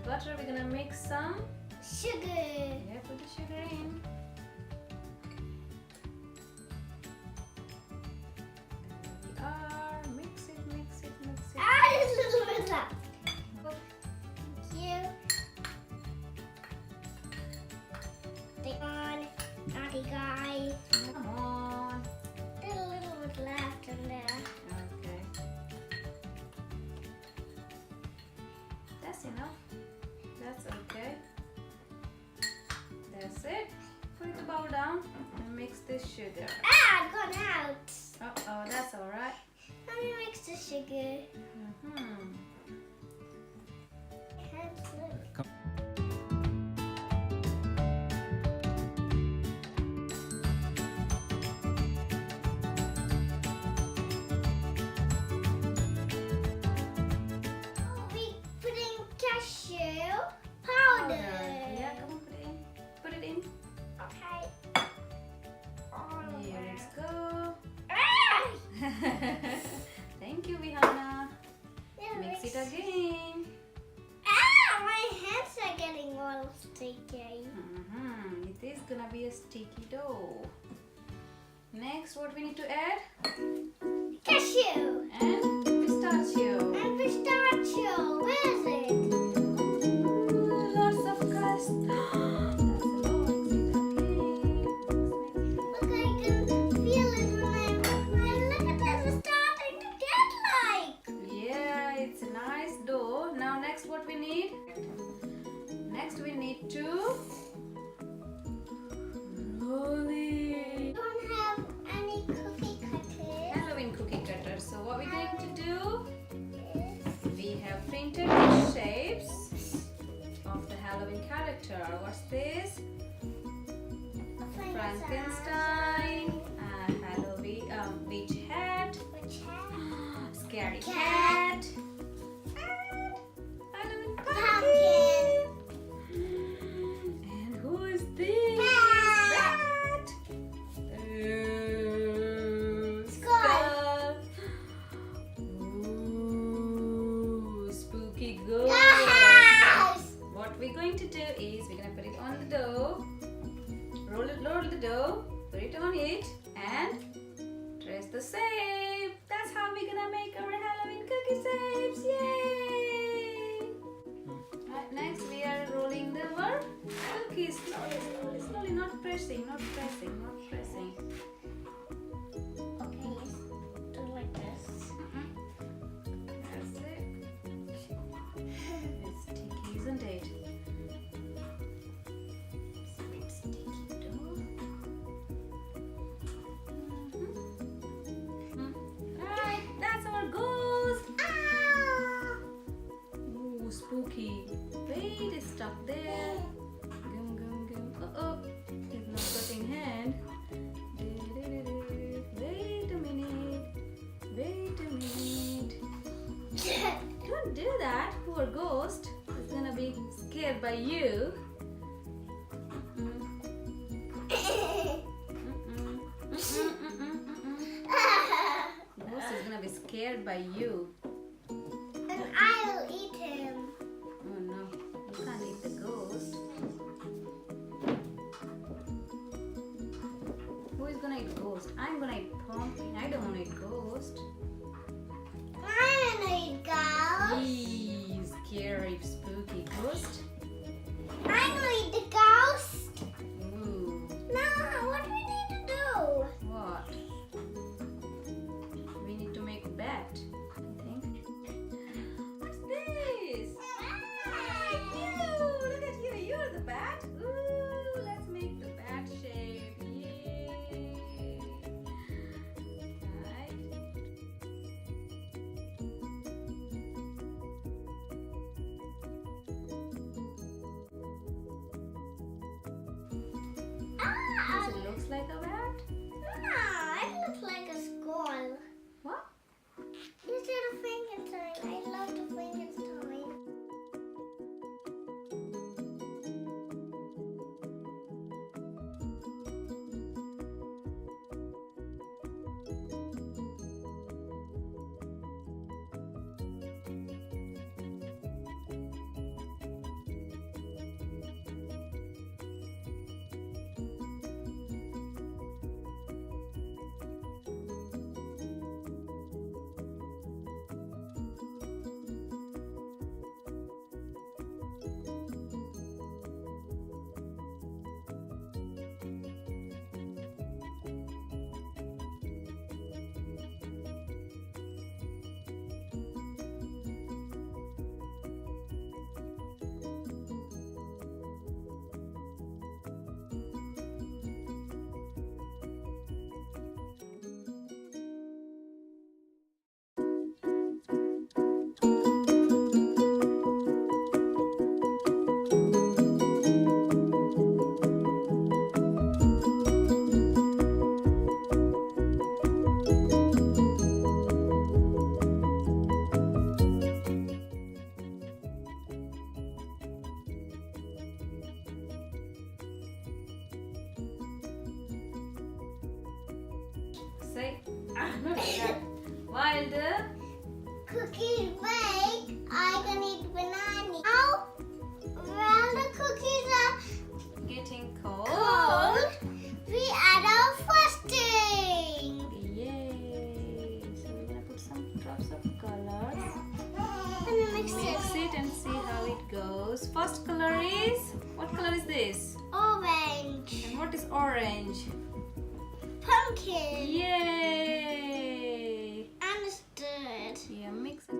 butter, we're gonna mix some sugar. Yeah, put the sugar in. There we are. Mix it, mix it, mix it. Just a little bit up. Thank you. Take on, naughty guy. Come on. There's a little bit left in there. Okay. That's enough. That's okay. That's it. Put the bowl down and mix this sugar. It's gone out. Uh-oh, that's alright. Let me mix the sugar. Mm-hmm. We putting cashew powder. Yeah, come on, put it in. Put it in. Okay. All Here, over. let's go. Ah! Thank you, Vihana. Yeah, Mix it again. My hands are getting all sticky. It is gonna be a sticky dough. Next, what we need to add? Cashew And pistachio. and pistachio. Where is it? Ooh, lots of crust. That's a lot. Look, I can feel it when look at this. It's starting to get like. Yeah, it's a nice dough. Now, next, what we need? Next, we need to roll it. Don't have any cookie cutters. Halloween cookie cutter. So what we're going to do? Yes. We have printed the shapes of the Halloween character. What's this? Frankenstein, Halloween witch hat, Which has scary Cat. cat, and Halloween pumpkin. And who is this? Bat. Skull. Ooh, spooky ghost. Yes. What we're going to do is we're going to put it on the dough, roll the dough, put it on it, and trace the shape. That's how we're going to make our Halloween cookie shapes. Yay! Right, next we are rolling the cookies. Slowly, slowly, slowly. Not pressing, not pressing, not pressing. Okay, let's do like this. That's it. It's sticky, isn't it? It's a bit sticky dough. Right, that's our ghost. Ah! Ooh, spooky. Wait, it's stuck there. Gum, gum, gum. Uh-oh. He's not putting hand. Wait a minute. Wait a minute. Don't do that. Poor ghost is gonna be scared by you. Ghost is gonna be scared by you. And I'll eat him. Oh no, you can't eat the ghost. Who is gonna eat ghost? I'm gonna eat pumpkin. I don't wanna eat ghost. I'm gonna eat ghost. Eee, scary, spooky ghost. I'm gonna eat the ghost. Ooh, No, what do we need to do? what? We need to make a bat, I think. What's this? Hey, you! Look at you, you're the bat. Ooh, let's make the bat shape. Yay! Right. Ah, Does it looks like a bat? no, it looks like a skull. What? You see the Frankenstein. I love the Frankenstein. drops of colors. Let me mix Mix it. it and see how it goes. First color is, what color is this? Orange. And what is orange? Pumpkin. Yay! Understood. Yeah, mix it.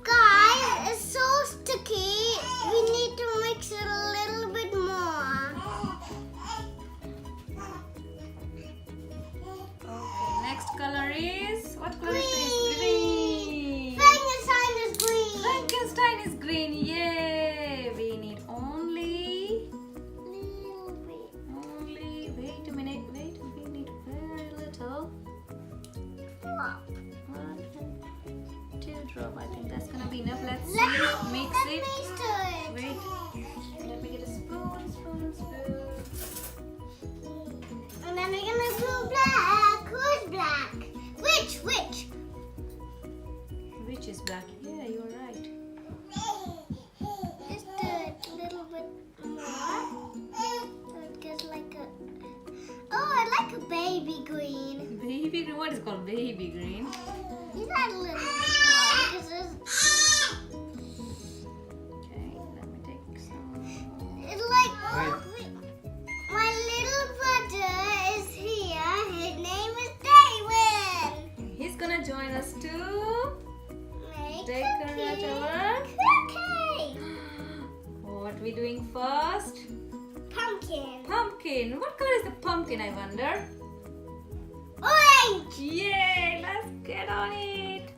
Guys, it's so sticky. We need to mix it a little bit more. Okay, next color is, what color is this? Green. Green. Frankenstein is green. Frankenstein is green. Yay! We need only, wait a minute, wait, we need very little. Plop. 1 and 2 drop. I think that's gonna be enough. Let's Let see. me Mix let it. me stir it. Wait. Let me get a spoon. And then we're gonna do black. Who's black? Which? Which is black? Yeah, you're right. Just do it a little bit more. So it gets like a. Oh, I like a baby green. Baby green. What is called baby green? Is that a little bit more? Because it's Okay, let me take some. like my little brother is here. His name is David. He's gonna join us too. Make Decorate our. cookie. What we doing first? Pumpkin. Pumpkin. What color is the pumpkin? I wonder. Orange. Yay! Let's get on it.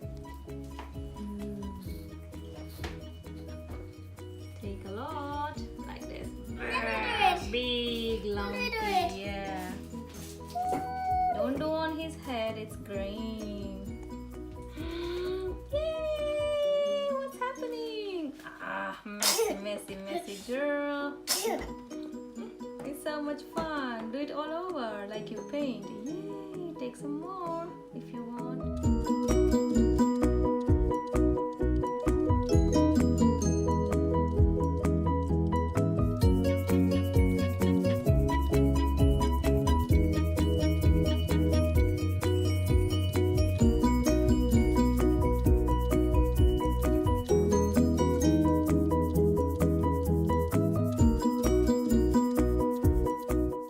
Take a lot, like this. Big lumpy, Let me do it. yeah. Don't do on his head, it's green. Yay! What's happening? Ah, messy girl. It's so much fun. Do it all over like you paint. Yay! Take some more if you want.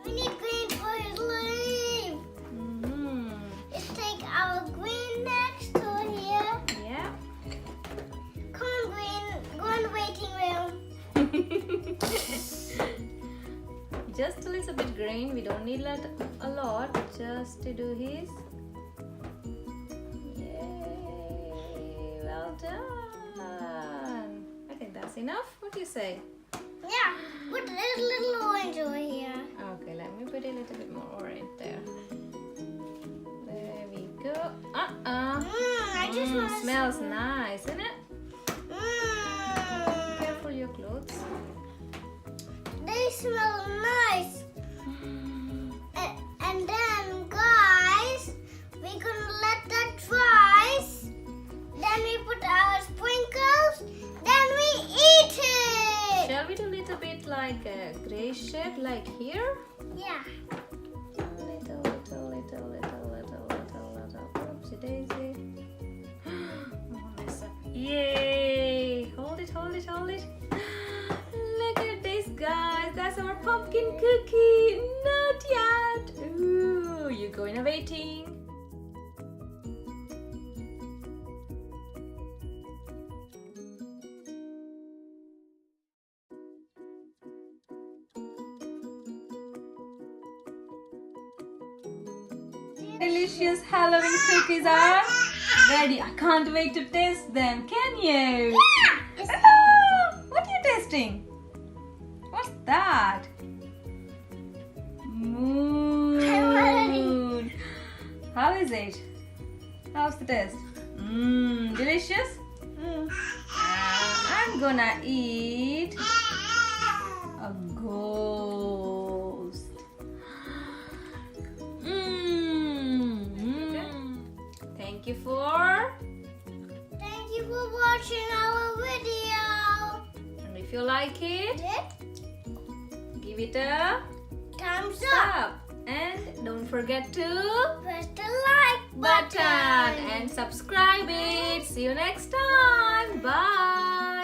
We need green for his leaf. Let's take our green next to here. Yeah. Come on, green. Go in the waiting room. Just a little bit green. We don't need a lot. Just to do his. Yay! Well done. I think that's enough. What do you say? Yeah. Put a little orange over here. Okay, let me put a little bit more orange there. There we go. I just want to Smells nice, isn't it? Mmm. Careful your clothes. They smell nice. And then, guys, we're gonna let that dry. Then we put our sprinkles. Then we eat it. Shall we do a little bit like a gray shade, like here? Yeah. Little. Oopsie daisy. Oh, mess up. Yay! Hold it. Look at this, guys. That's our pumpkin cookie. Not yet. Ooh, you go innovating. Delicious Halloween cookies are ready. I can't wait to taste them. Can you? Yeah. Ah, what are you tasting? What's that? Moon. How is it? How's the taste? Delicious? I'm gonna eat a ghost. Thank you for Thank you for watching our video. If you like it, give it a Thumbs up. And don't forget to Press the like button and subscribe it. See you next time. Bye.